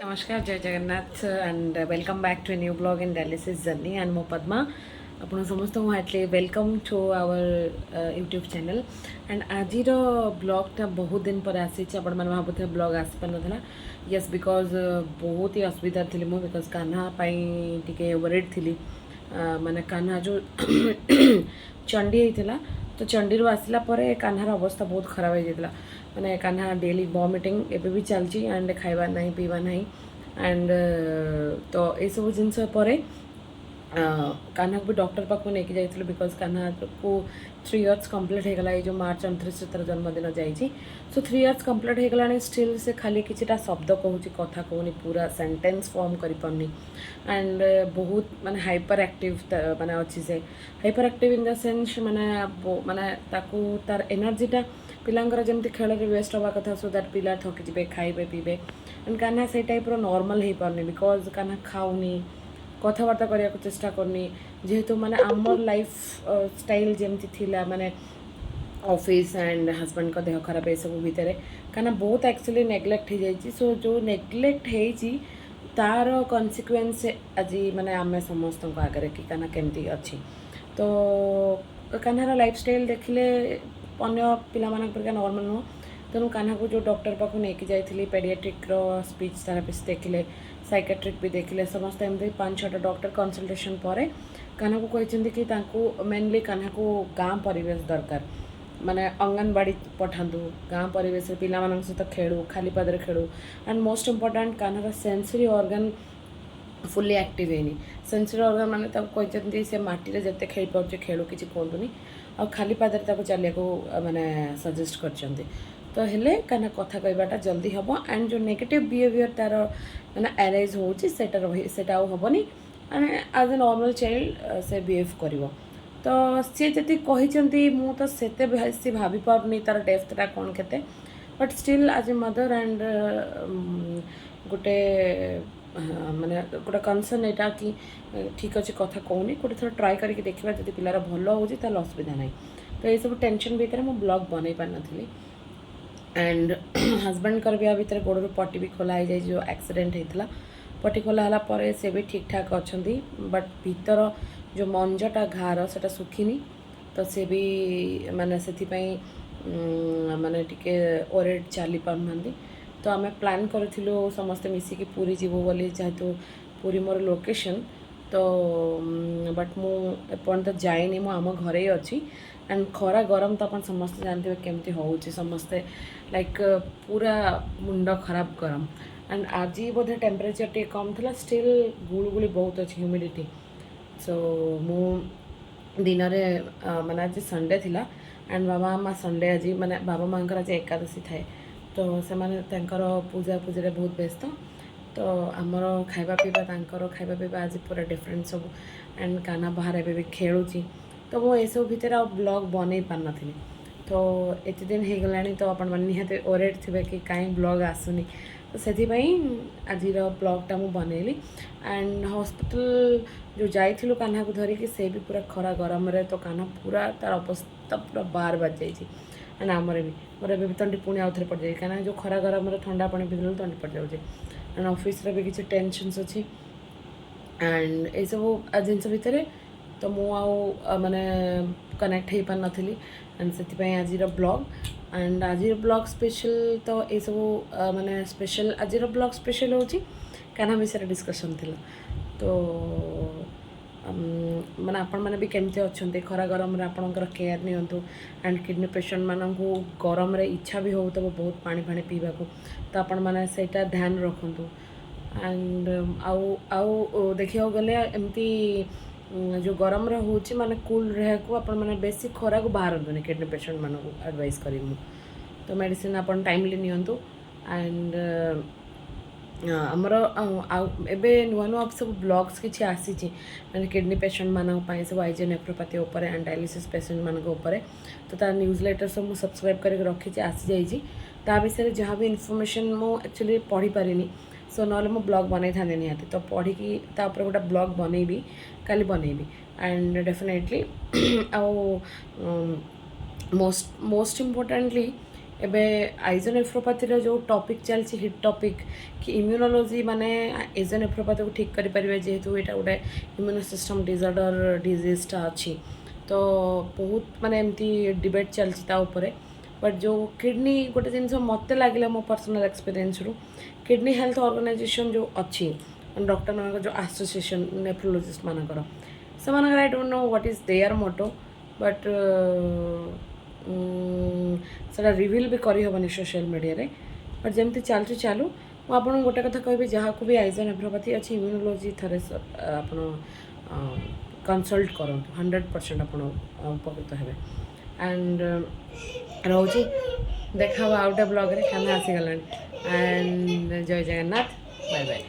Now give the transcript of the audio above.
Namaskar, Jai Jagannath, and welcome back to a new blog in Dialysis journey. And mo Padma, ଆପଣ ସମସ୍ତଙ୍କୁ heartly welcome to our YouTube channel and ଆଜିର ବ୍ଲଗ୍ଟା ବହୁତ ଦିନ ପରେ ଆସିଛି। ଆପଣମାନେ ଭାବୁଥିବେ ବ୍ଲଗ୍ ଆସିପାରିନଥିଲା। ୟେସ୍, ବିକଜ୍ ବହୁତ ହି ଅସୁବିଧା ଥିଲି ମୁଁ, ବିକଜ୍ କାହ୍ନା ପାଇଁ ଟିକେ ୱରିଡ୍ ଥିଲି। ମାନେ କାହ୍ନା ଯେଉଁ ଚଣ୍ଡୀ ହେଇଥିଲା, ତ ଚଣ୍ଡୀରୁ ଆସିଲା ପରେ କାହ୍ନାର ଅବସ୍ଥା ବହୁତ ଖରାପ ହେଇଯାଇଥିଲା। ମାନେ କାହ୍ନା ଡେଲି ଭମିଟିଂ ଏବେ ବି ଚାଲିଛି ଆଣ୍ଡ ଖାଇବା ନାହିଁ ପିଇବା ନାହିଁ ଆଣ୍ଡ ତ ଏସବୁ ଜିନିଷ ପରେ कान्हा भी डॉक्टर पाक नहीं जाइए बिकज कान्हा को 3 इयर्स कंप्लीट होगा ये जो मार्च 29 तार जन्मदिन जाइए सो 3 इयर्स कंप्लीट होगा स्टिल से खाली किसीटा शब्द कहूँ कथा कहूनी पूरा सेंटेंस फॉर्म कर पारनी एंड बहुत माने हाइपर एक्टिव माने अच्छी से hyper active in the sense माने माने ताकू तार एनर्जीटा पिलांकर जमती खेल वेस्ट हवा कथा सो दैट पिला थकी जाए खाइबे पीबे एंड कान्हा से टाइप नॉर्मल हो पारनी बिकज कान्हा खाऊनी कथबार्ता करने को चेष्टा करनी जेहेतु माने आमर लाइफ स्टाइल जमती थिला माने ऑफिस एंड हस्बैंड का देह खराब ये सब भितर कहीं बहुत एक्चुअली नेग्लेक्ट हो जाइए सो जो नेग्लेक्ट हो तार कन्सिक्वेन्स आज माने आम समस्त आगे कि काना केमती अच्छी तो कान्हार लाइफ स्टाइल देखिले अन्य पिला नॉर्मल नुह तेणु कान्हा को जो डॉक्टर पाक नहीं जाइए पेडियाट्रिक्र स्पीच थेरापिस्ट देखिले साइकेट्रिक भी देखिले समस्त एमती 5-6टा डॉक्टर कंसल्टेशन पर कान्हा को कहते कि मेनली कान्हा को गाँ परिवेश दरकार माने अंगनवाड़ी पठातु गाँ परिवेश पिला सहित खेलु खाली पादरे खेलु एंड मोस्ट इम्पोर्टाट कान्हार सेंसरी ऑर्गन फुली एक्टिव है सेंसरी ऑर्गन माने कहते से माटी जिते खेल पारे खेलु किसी कहतुनि आ खाली पादरे चलिया माने सजेस्ट कर तो हेले काना कथा कहबाटा जल्दी हम एंड जो नेगेटिव बिहेवियर तार मैंने एराइज होटा रही सेटा हेनी मैंने एज ए नॉर्मल चाइल्ड से बिहेव कर तो सी जी कहते मु तो सेते बेसी भाभी पारनी तार डेप्थटा कौन के but still as a mother and गोटे माने गोटे कनसर्न यहाँ कि ठीक अच्छे कथा कहूनी गोटे थोड़ा ट्राए करके देखा जब पिलार भल हो असुविधा ना तो ये सब टेंशन भितर मुझे ब्लॉग बन पार नी एंड हजबैंड कर भी भितर गोड़ पट्टी भी खोला हो जाए जो एक्सीडेंट होता पट्टी खोला है से भी ठीक ठाक अच्छा बट भीतर जो मंजटा घार से सुखीनी तो से भी माने से माने टिके ओरेड चली पार तो आम प्लान करूँ समस्ते मिसिकी पूरी जीवु बोली जेहेतु पूरी मोर लोकेशन तो बट मुझे जाइनी मु आम घरे ही अच्छी एंड खरा गरम तो अपन समस्ते जानते केमती हो समस्ते लाइक पूरा मुंड खराब गरम एंड आज बोधे टेम्परेचर टे कम थी स्टिल गुड़गुड़ी बहुत अच्छी ह्यूमिडिटी सो मु दिन माने आज संडे थिला एंड बाबा माँ संडे आज माने बाबा माँ आज एकादशी थाए तो से पूजा पूजा बहुत व्यस्त तो आमर खाइबा पीवा खाइबा पीवा आज पूरा डिफरेंट सब एंड काना बाहर एबे भी खेलुची तो मुझे सब भितर आ ब्लॉग बन पार नी तो एत दिन हो गला तो आपण मैंने निहत ओरेड थे कि कहीं ब्लॉग आसुनी तो से आज ब्लॉगटा मुझे बनैली एंड हॉस्पिटल जो जाइलु कान्हा को धरिकी से भी पूरा खरा गरम रे तो कान्हा पूरा तार अवस्था पूरा बार बाज जाइए एंड आमर भी मोर भी तंटी पुणी आउ थे पड़ जाए कहीं जो खरा गरम ठंडा पानी पीदेलु तंटी पड़ जाऊँगी एंड ऑफिस रे भी किसी टेंशन्स अच्छी एंड ये सब जिनस भितर तो मुझे माने कनेक्ट हो पार नी एंड से आज ब्लॉग एंड आज ब्लॉग स्पेशल तो ये सब माने स्पेशल आज ब्लॉग स्पेशल हो कान्हा विषय डिस्कसन थी तो माने आपण मैंने भी केमती अच्छा खरा गरम आपणकर केयर नियंतु एंड किडनी पेशेंट मानक गरम रे इच्छा भी हो तो बहुत पानी फानी पीवा तो आपण मैंने सेटा ध्यान रखु एंड आउ देखा गले एमती जो गरम रोचे माने कूल रहा को अपन माने बेसी खरा को बाहर नहीं किडनी पेशेंट मानक एडवाइस करी तो मेडिसिन अपन टाइमली नियंतु एंड आमर एबे नुआ नुआ सब ब्लॉग्स किसी आसी मैंने किडनी पेशेंट मानक सब आई नेफ्रोपैथी उपर एंड डायलिसिस पेशेंट मानक उपर तो तार न्यूज लेटर सब मुझे सब्सक्राइब करके रखी आसी जा विषय जहाँ भी इनफॉरमेशन मु एक्चुअली पढ़ी पारिनी सो ना मो ब्लॉग बनई था निहाती तो पढ़ी तापर गोटे ब्लॉग बनईबी काली बनईबी एंड डेफिनेटली आउ मोस्ट इम्पोर्टेंटली ଏବେ ଆଇଜୋନେଫ୍ରୋପାଥିର ଯେଉଁ ଟପିକ୍ ଚାଲିଛି ହିଟ୍ ଟପିକ୍ କି ଇମ୍ୟୁନୋଲୋଜି ମାନେ ଏଜୋନେଫ୍ରୋପାଥିକୁ ଠିକ୍ କରିପାରିବେ ଯେହେତୁ ଏଇଟା ଗୋଟେ ଇମ୍ୟୁନୋ ସିଷ୍ଟମ୍ ଡିଜର୍ଡ଼ର ଡିଜିଜ୍ଟା ଅଛି ତ ବହୁତ ମାନେ ଏମିତି ଡିବେଟ୍ ଚାଲିଛି ତା ଉପରେ ବଟ୍ ଯେଉଁ କିଡ଼ନୀ ଗୋଟେ ଜିନିଷ ମୋତେ ଲାଗିଲା ମୋ ପର୍ସନାଲ୍ ଏକ୍ସପିରିଏନ୍ସରୁ କିଡ଼ନୀ ହେଲ୍ଥ ଅର୍ଗାନାଇଜେସନ୍ ଯେଉଁ ଅଛି ଡକ୍ଟରମାନଙ୍କର ଯେଉଁ ଆସୋସିଏସନ୍ ନେଫ୍ରୋଲୋଜିଷ୍ଟ ମାନଙ୍କର ସେମାନଙ୍କର I don't know what is their motto but ସେଇଟା ରିଭିଲ୍ ବି କରିହେବନି ସୋସିଆଲ୍ ମିଡ଼ିଆରେ ବଟ୍ ଯେମିତି ଚାଲୁଛି ଚାଲୁ ମୁଁ ଆପଣଙ୍କୁ ଗୋଟେ କଥା କହିବି ଯାହାକୁ ବି ଆଇଜୋନେଫ୍ରୋପାଥି ଅଛି ଇମ୍ୟୁନୋଲୋଜି ଥରେ ଆପଣ କନସଲ୍ଟ କରନ୍ତୁ 100% ଆପଣ ଉପକୃତ ହେବେ ଆଣ୍ଡ ରହୁଛି ଦେଖା ହବ ଆଉ ଗୋଟେ ବ୍ଲଗ୍ରେ କାମ ଆସିଗଲାଣି ଆଣ୍ଡ ଜୟ ଜଗନ୍ନାଥ ବାଏ ବାଏ।